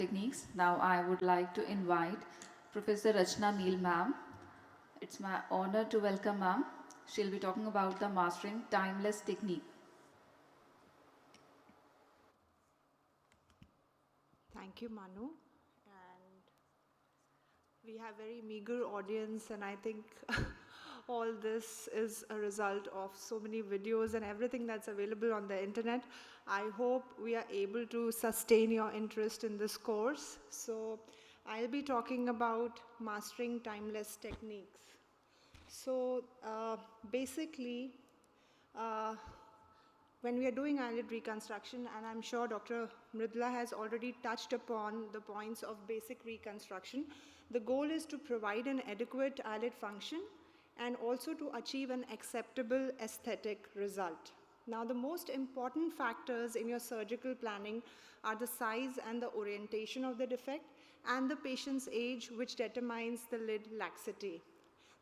techniques. Now I would like to invite Professor Rachna MEEL ma'am. It's my honor to welcome ma'am. She'll be talking about the mastering timeless technique. Thank you, Manu. And we have very meager audience, and I think all this is a result of so many videos and everything that's available on the internet. I hope we are able to sustain your interest in this course. So I'll be talking about mastering timeless techniques. So basically, uh, when we are doing eyelid reconstruction, and I'm sure Dr. Mridula has already touched upon the points of basic reconstruction, the goal is to provide an adequate eyelid function and also to achieve an acceptable aesthetic result. Now, the most important factors in your surgical planning are the size and the orientation of the defect and the patient's age, which determines the lid laxity.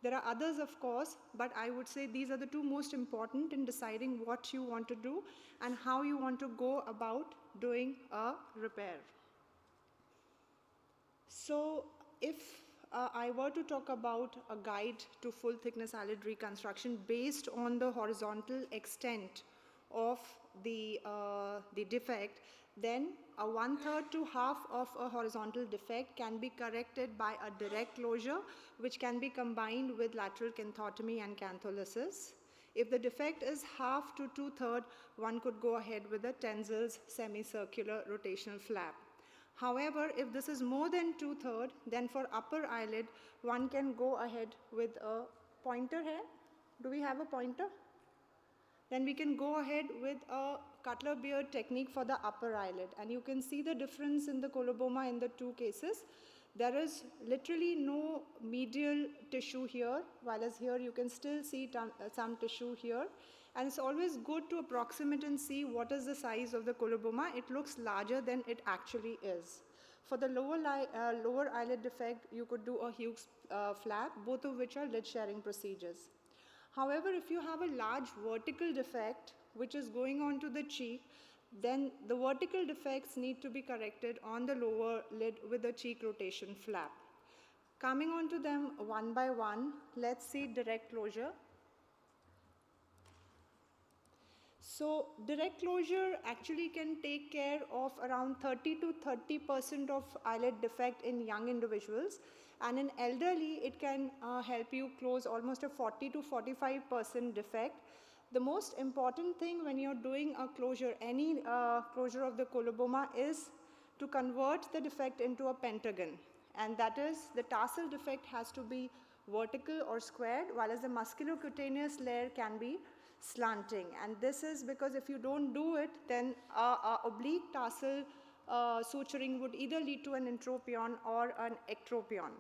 There are others, of course, but I would say these are the two most important in deciding what you want to do and how you want to go about doing a repair. So if I were to talk about a guide to full thickness eyelid reconstruction based on the horizontal extent of the defect, then a 1/3 to half of a horizontal defect can be corrected by a direct closure, which can be combined with lateral canthotomy and cantholysis. If the defect is half to 2/3, one could go ahead with a Tenzel's semicircular rotational flap. However, if this is more than 2/3, then for upper eyelid, one can go ahead with a pointer here. Do we have a pointer? Then we can go ahead with a cutler beard technique for the upper eyelid. And you can see the difference in the coloboma in the two cases. There is literally no medial tissue here, whereas here you can still see some tissue here. And it's always good to approximate and see what is the size of the coloboma. It looks larger than it actually is. For the lower eyelid defect, you could do a Hughes flap, both of which are lid sharing procedures. However, if you have a large vertical defect which is going onto the cheek, then the vertical defects need to be corrected on the lower lid with a cheek rotation flap. Coming on to them one by one, let's see direct closure. So direct closure actually can take care of around 30 to 30% of eyelid defect in young individuals, and in elderly it can help you close almost a 40 to 45% defect. The most important thing when you're doing a closure, any closure of the coloboma, is to convert the defect into a pentagon, and that is the tarsal defect has to be vertical or squared, whereas the musculocutaneous layer can be slanting. And this is because if you don't do it, then oblique tarsal suturing would either lead to an entropion or an ectropion.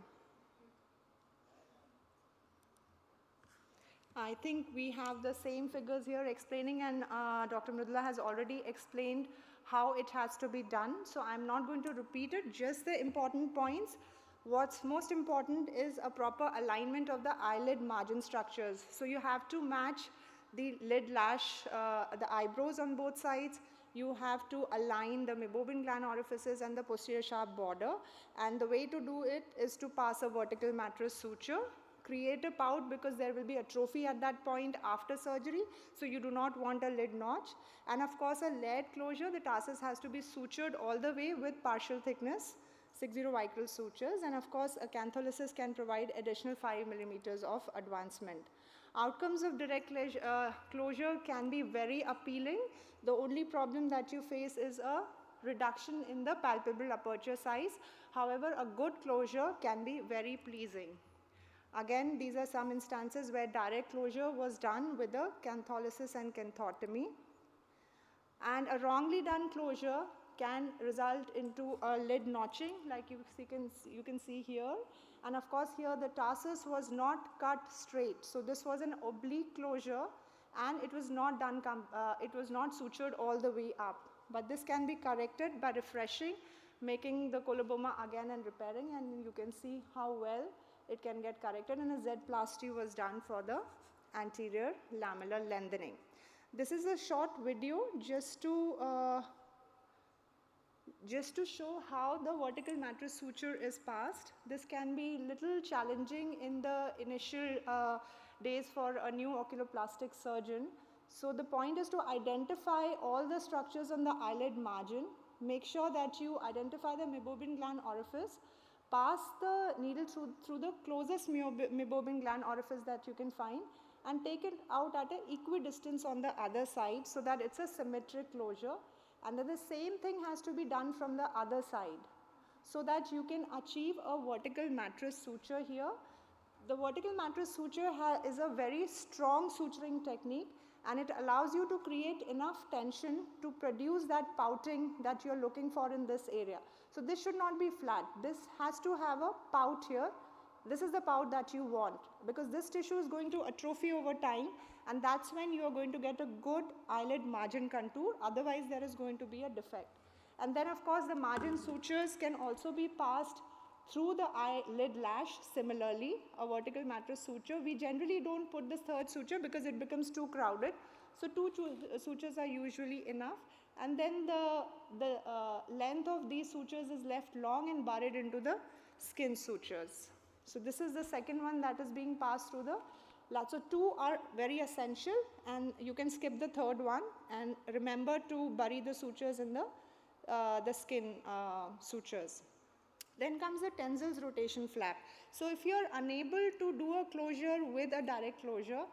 I think we have the same figures here explaining, and Dr. Mridula has already explained how it has to be done. So I'm not going to repeat it, just the important points. What's most important is a proper alignment of the eyelid margin structures. So you have to match the lid lash, the eyebrows on both sides. You have to align the meibomian gland orifices and the posterior sharp border. And the way to do it is to pass a vertical mattress suture, create a pout because there will be atrophy at that point after surgery, so you do not want a lid notch. And of course, a layered closure, the tarsus has to be sutured all the way with partial thickness 60 vicryl sutures, and of course a cantholysis can provide additional 5 millimeters of advancement. Outcomes of direct closure can be very appealing. The only problem that you face is a reduction in the palpebral aperture size. However, a good closure can be very pleasing. Again, these are some instances where direct closure was done with a cantholysis and canthotomy. And a wrongly done closure can result into a lid notching, like you can see here. And of course, here the tarsus was not cut straight. So this was an oblique closure, and it was not done. It was not sutured all the way up. But this can be corrected by refreshing, making the coloboma again and repairing, and you can see how well it can get corrected, and a Z-plasty was done for the anterior lamellar lengthening. This is a short video just to just to show how the vertical mattress suture is passed. This can be little challenging in the initial days for a new oculoplastic surgeon. So the point is to identify all the structures on the eyelid margin. Make sure that you identify the meibomian gland orifice. Pass the needle through the closest meibomian gland orifice that you can find and take it out at an equidistance on the other side so that it's a symmetric closure. And then the same thing has to be done from the other side so that you can achieve a vertical mattress suture here. The vertical mattress suture is a very strong suturing technique, and it allows you to create enough tension to produce that pouting that you're looking for in this area. So this should not be flat. This has to have a pout here. This is the pout that you want, because this tissue is going to atrophy over time, and that's when you are going to get a good eyelid margin contour. Otherwise there is going to be a defect. And then of course the margin sutures can also be passed through the eyelid lash. Similarly, a vertical mattress suture, we generally don't put the third suture because it becomes too crowded. So two sutures are usually enough, and then the length of these sutures is left long and buried into the skin sutures. So this is the second one that is being passed through the lash. So two are very essential, and you can skip the third one, and remember to bury the sutures in the skin sutures. Then comes the Tenzel's rotation flap. So if you are unable to do a closure with a direct closure,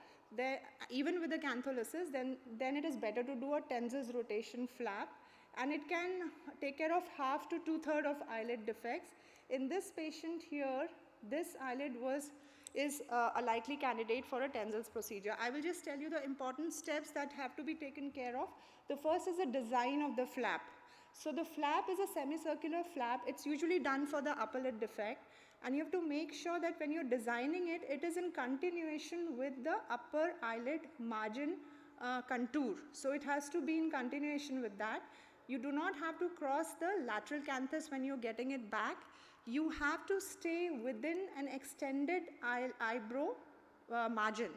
even with a cantholysis, then it is better to do a Tenzel's rotation flap, and it can take care of half to 2/3 of eyelid defects. In this patient here, this eyelid is a likely candidate for a Tenzel's procedure. I will just tell you the important steps that have to be taken care of. The first is the design of the flap. So the flap is a semicircular flap. It's usually done for the upper lid defect, and you have to make sure that when you're designing it, it is in continuation with the upper eyelid margin contour. So it has to be in continuation with that. You do not have to cross the lateral canthus when you're getting it back. You have to stay within an extended eyebrow margin.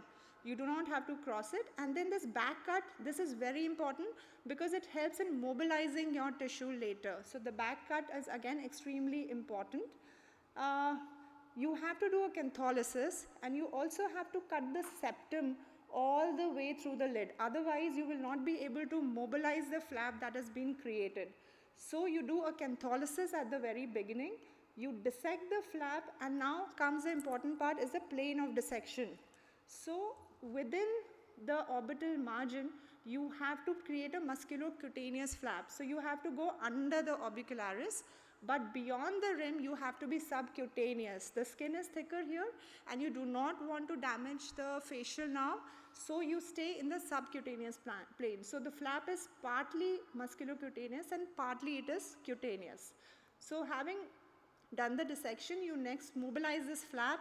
You do not have to cross it. And then this back cut, this is very important because it helps in mobilizing your tissue later. So the back cut is again extremely important. You have to do a cantholysis, and you also have to cut the septum all the way through the lid. Otherwise, you will not be able to mobilize the flap that has been created. So you do a cantholysis at the very beginning. You dissect the flap, and now comes the important part, is the plane of dissection. So within the orbital margin, you have to create a musculocutaneous flap. So you have to go under the orbicularis, but beyond the rim, you have to be subcutaneous. The skin is thicker here, and you do not want to damage the facial now, so you stay in the subcutaneous plane. So the flap is partly musculocutaneous and partly it is cutaneous. So having done the dissection, you next mobilize this flap.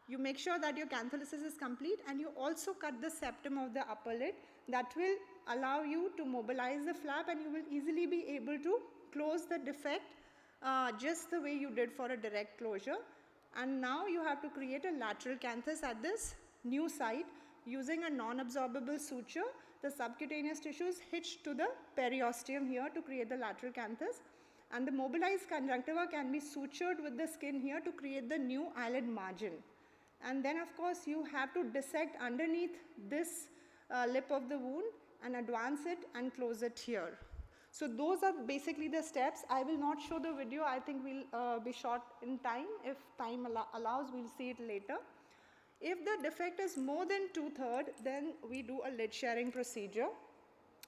You make sure that your cantholysis is complete, and you also cut the septum of the upper lid. That will allow you to mobilize the flap, and you will easily be able to close the defect just the way you did for a direct closure. And now you have to create a lateral canthus at this new site using a non-absorbable suture. The subcutaneous tissue is hitched to the periosteum here to create the lateral canthus, and the mobilized conjunctiva can be sutured with the skin here to create the new eyelid margin. And then of course you have to dissect underneath this lip of the wound and advance it and close it here. So those are basically the steps. I will not show the video. I think we'll be short in time. If time allows, we'll see it later. If the defect is more than 2/3, then we do a lid sharing procedure.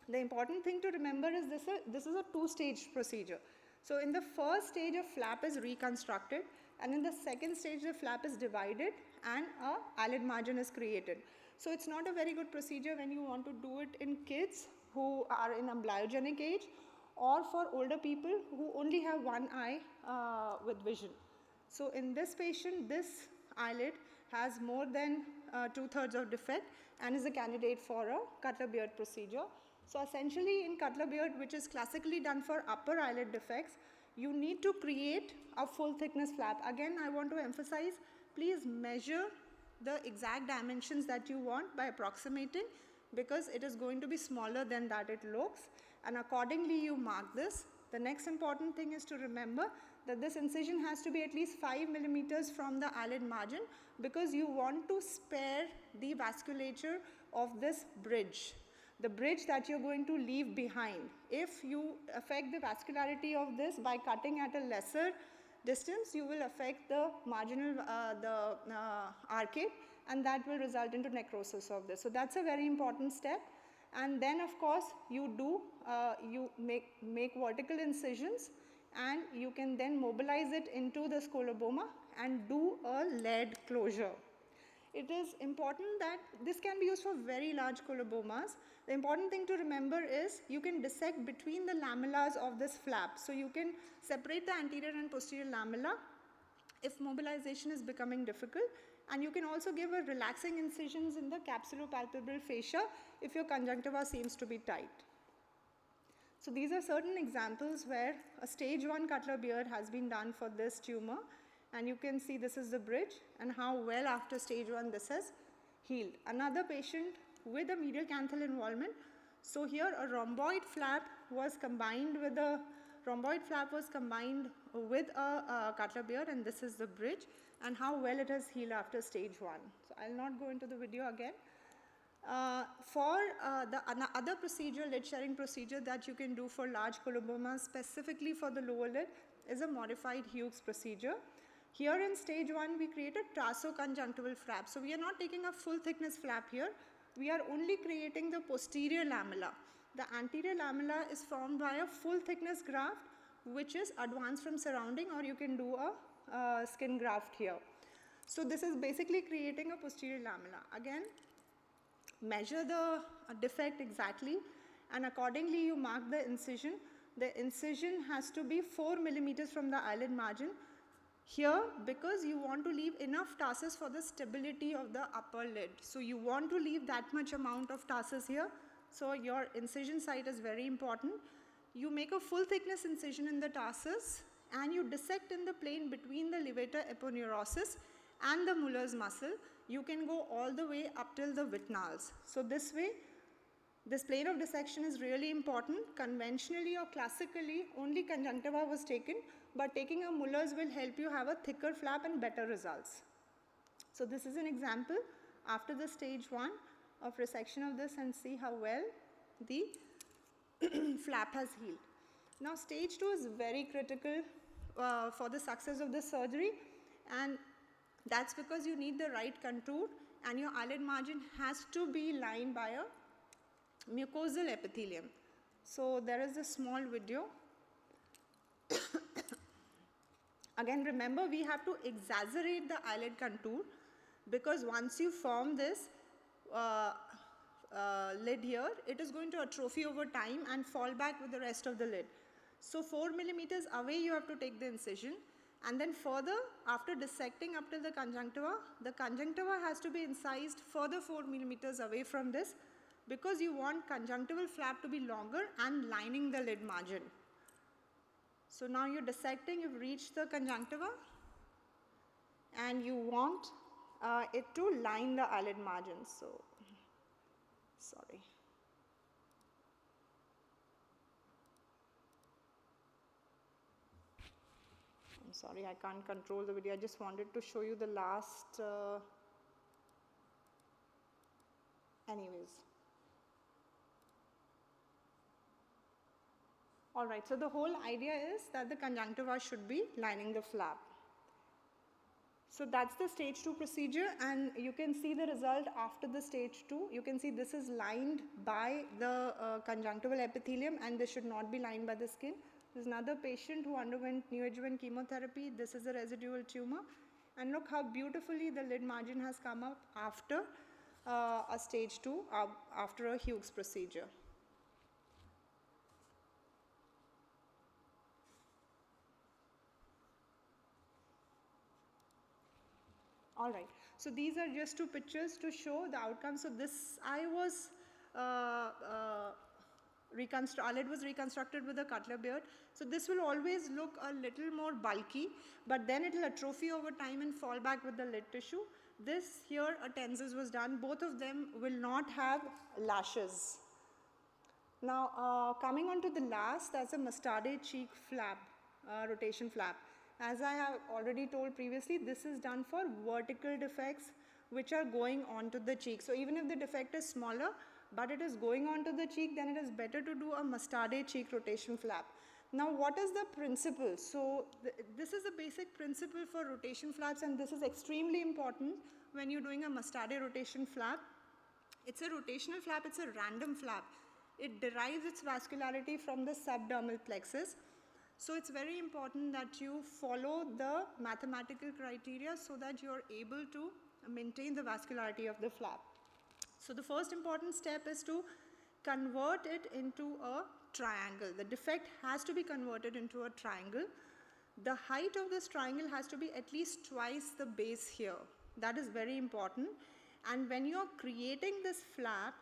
The important thing to remember is this is a two-stage procedure. So in the first stage, a flap is reconstructed, and in the second stage, the flap is divided and a eyelid margin is created. So it's not a very good procedure when you want to do it in kids who are in embryogenic age, or for older people who only have one eye with vision. So in this patient, this eyelid has more than 2/3 of defect and is a candidate for a cutler beard procedure. So essentially in cutler beard, which is classically done for upper eyelid defects, you need to create a full thickness flap. Again, I want to emphasize, please measure the exact dimensions that you want by approximating, because it is going to be smaller than that it looks, and accordingly you mark this. The next important thing is to remember that this incision has to be at least 5 millimeters from the eyelid margin, because you want to spare the vasculature of this bridge, the bridge that you're going to leave behind. If you affect the vascularity of this by cutting at a lesser distance, you will affect the marginal arcade, and that will result into necrosis of this. So that's a very important step. And then of course you do you make vertical incisions, and you can then mobilize it into the scoloboma and do a lead closure. It is important that this can be used for very large colobomas. The important thing to remember is you can dissect between the lamellas of this flap. So you can separate the anterior and posterior lamella if mobilization is becoming difficult, and you can also give a relaxing incisions in the capsulopalpebral fascia if your conjunctiva seems to be tight. So these are certain examples where a stage 1 cutler beard has been done for this tumor, and you can see this is the bridge and how well after stage 1 this has healed. Another patient with a medial canthal involvement. So here a rhomboid flap was combined with a cutler beard, and this is the bridge, and how well it has healed after stage 1. So I'll not go into the video again. For the other procedure, lid sharing procedure that you can do for large colobomas, specifically for the lower lid, is a modified Hughes procedure. Here in stage 1, we create a tarsoconjunctival flap. So we are not taking a full thickness flap here. We are only creating the posterior lamella. The anterior lamella is formed by a full thickness graft, which is advanced from surrounding, or you can do a skin graft here. So this is basically creating a posterior lamella. Again, measure the defect exactly, and accordingly you mark the incision. The incision has to be 4 millimeters from the eyelid margin here, because you want to leave enough tarsus for the stability of the upper lid. So you want to leave that much amount of tarsus here. So your incision site is very important. You make a full thickness incision in the tarsus, and you dissect in the plane between the levator aponeurosis and the Muller's muscle. You can go all the way up till the Wittnals. So this way, this plane of dissection is really important. Conventionally or classically, only conjunctiva was taken, but taking a Muller's will help you have a thicker flap and better results. So this is an example after the stage 1 of resection of this, and see how well the flap has healed. Now stage 2 is very critical for the success of this surgery, and that's because you need the right contour, and your eyelid margin has to be lined by a mucosal epithelium. So there is a small video. Again, remember, we have to exaggerate the eyelid contour, because once you form this lid here, it is going to atrophy over time and fall back with the rest of the lid. So 4 millimeters away you have to take the incision, and then further, after dissecting up till the conjunctiva has to be incised further 4 millimeters away from this, because you want conjunctival flap to be longer and lining the lid margin. So now you're dissecting, you've reached the conjunctiva, and you want it to line the eyelid margin. So, sorry. I'm sorry, I can't control the video. I just wanted to show you the last, anyways. Alright, so the whole idea is that the conjunctiva should be lining the flap. So that's the stage 2 procedure, and you can see the result after the stage 2. You can see this is lined by the conjunctival epithelium, and this should not be lined by the skin. This is another patient who underwent neoadjuvant chemotherapy. This is a residual tumor, and look how beautifully the lid margin has come up after a stage 2, after a Hughes procedure. All right, so these are just 2 pictures to show the outcome. So this eye was eyelid was reconstructed with a cutler beard. So this will always look a little more bulky, but then it will atrophy over time and fall back with the lid tissue. This here, a Tenz's was done. Both of them will not have lashes. Now, coming on to the last, that's a mustarde cheek flap, rotation flap. As I have already told previously, this is done for vertical defects which are going onto the cheek. So even if the defect is smaller, but it is going onto the cheek, then it is better to do a mustarde cheek rotation flap. Now, what is the principle? So this is the basic principle for rotation flaps, and this is extremely important when you're doing a mustarde rotation flap. It's a rotational flap, it's a random flap. It derives its vascularity from the subdermal plexus. So it's very important that you follow the mathematical criteria so that you're able to maintain the vascularity of the flap. So the first important step is to convert it into a triangle. The defect has to be converted into a triangle. The height of this triangle has to be at least twice the base here. That is very important. And when you are creating this flap,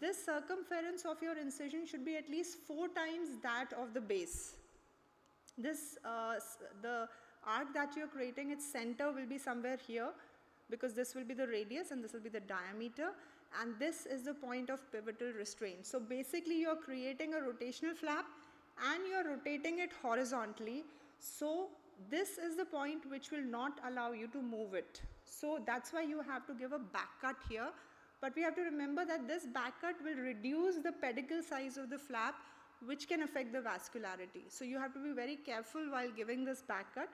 this circumference of your incision should be at least 4 times that of the base. This, the arc that you are creating, its center will be somewhere here, because this will be the radius and this will be the diameter, and this is the point of pivotal restraint. So basically you are creating a rotational flap and you are rotating it horizontally. So this is the point which will not allow you to move it. So that's why you have to give a back cut here. But we have to remember that this back cut will reduce the pedicle size of the flap, which can affect the vascularity. So you have to be very careful while giving this back cut.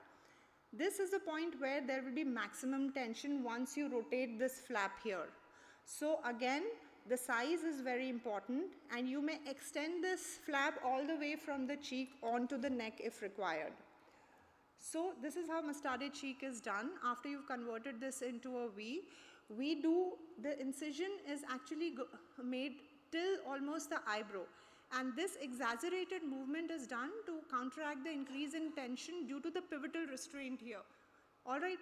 This is the point where there will be maximum tension once you rotate this flap here. So again, the size is very important, and you may extend this flap all the way from the cheek onto the neck if required. So this is how mustarde cheek is done. After you've converted this into a V, the incision is actually made till almost the eyebrow. And this exaggerated movement is done to counteract the increase in tension due to the pivotal restraint here. All right,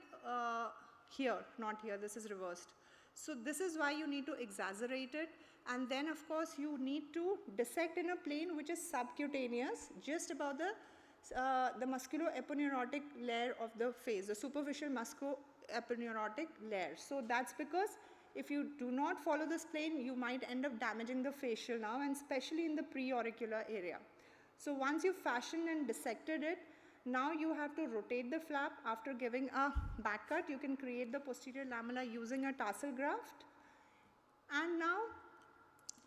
here, not here, this is reversed. So this is why you need to exaggerate it. And then of course you need to dissect in a plane which is subcutaneous, just above the musculoeponeurotic layer of the face, the superficial musculoeponeurotic layer. So that's because if you do not follow this plane, you might end up damaging the facial nerve, and especially in the preauricular area. So once you've fashioned and dissected it, now you have to rotate the flap. After giving a back cut, you can create the posterior lamella using a tarsal graft. And now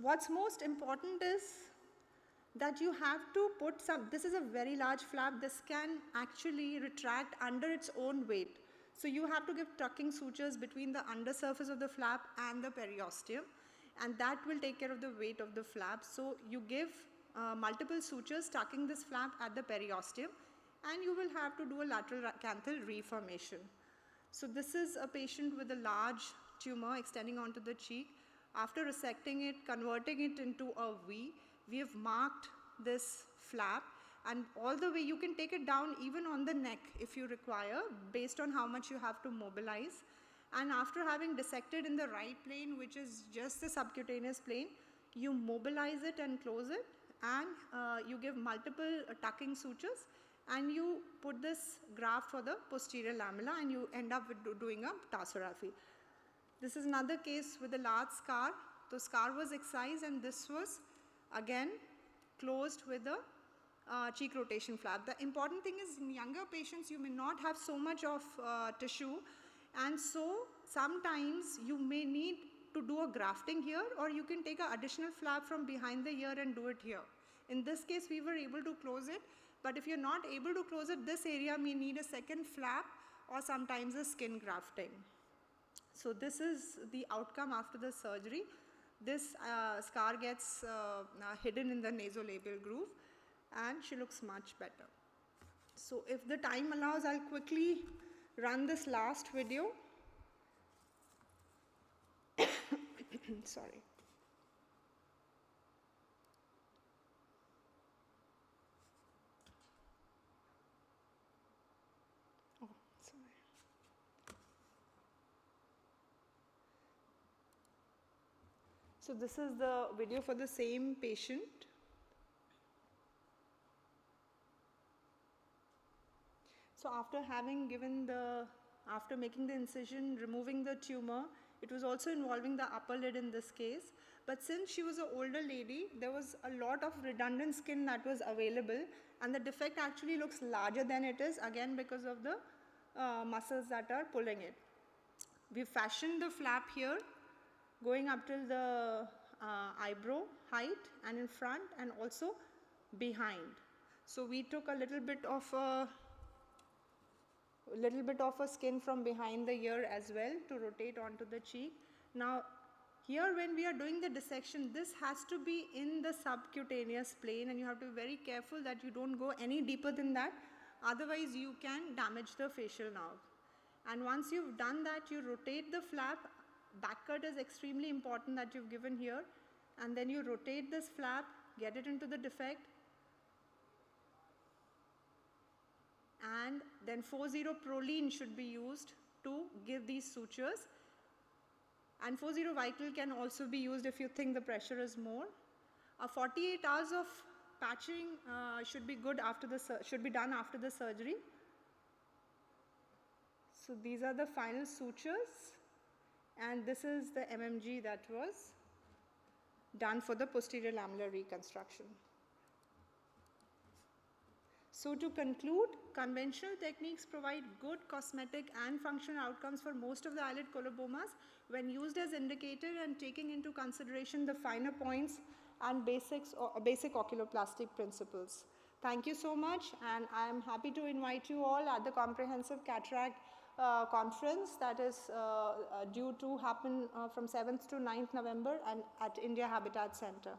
what's most important is that you have to put this is a very large flap. This can actually retract under its own weight. So you have to give tucking sutures between the undersurface of the flap and the periosteum, and that will take care of the weight of the flap. So you give multiple sutures tucking this flap at the periosteum, and you will have to do a lateral canthal reformation. So this is a patient with a large tumor extending onto the cheek. After resecting it, converting it into a V, we have marked this flap, and all the way you can take it down even on the neck if you require, based on how much you have to mobilize. And after having dissected in the right plane, which is just the subcutaneous plane, you mobilize it and close it, and you give multiple tucking sutures, and you put this graft for the posterior lamella, and you end up with doing a tarsorrhaphy. This is another case with a large scar. The scar was excised, and this was again closed with a cheek rotation flap. The important thing is, in younger patients you may not have so much of tissue, and so sometimes you may need to do a grafting here, or you can take an additional flap from behind the ear and do it here. In this case we were able to close it, but if you're not able to close it, this area may need a second flap or sometimes a skin grafting. So this is the outcome after the surgery. This scar gets hidden in the nasolabial groove, and she looks much better. So if the time allows, I'll quickly run this last video. Sorry. Oh, sorry. So this is the video for the same patient. So after making the incision, removing the tumor, It was also involving the upper lid in this case. But since she was an older lady, there was a lot of redundant skin that was available, and the defect actually looks larger than it is, again because of the muscles that are pulling it. We fashioned the flap here, going up till the eyebrow height and in front and also behind. So we took a little bit of a skin from behind the ear as well to rotate onto the cheek. Now here when we are doing the dissection, this has to be in the subcutaneous plane, and you have to be very careful that you don't go any deeper than that, otherwise you can damage the facial nerve. And once you've done that, you rotate the flap. Back cut is extremely important that you've given here, and then you rotate this flap, get it into the defect, and then 40 proline should be used to give these sutures, and 40 Vicryl can also be used if you think the pressure is more. 48 hours of patching should be done after the surgery. So these are the final sutures, and this is the MMG that was done for the posterior lamellar reconstruction. So to conclude, conventional techniques provide good cosmetic and functional outcomes for most of the eyelid colobomas when used as indicated and taking into consideration the finer points and basic oculoplastic principles. Thank you so much, and I am happy to invite you all at the Comprehensive Cataract Conference that is due to happen from 7th to 9th November and at India Habitat Center.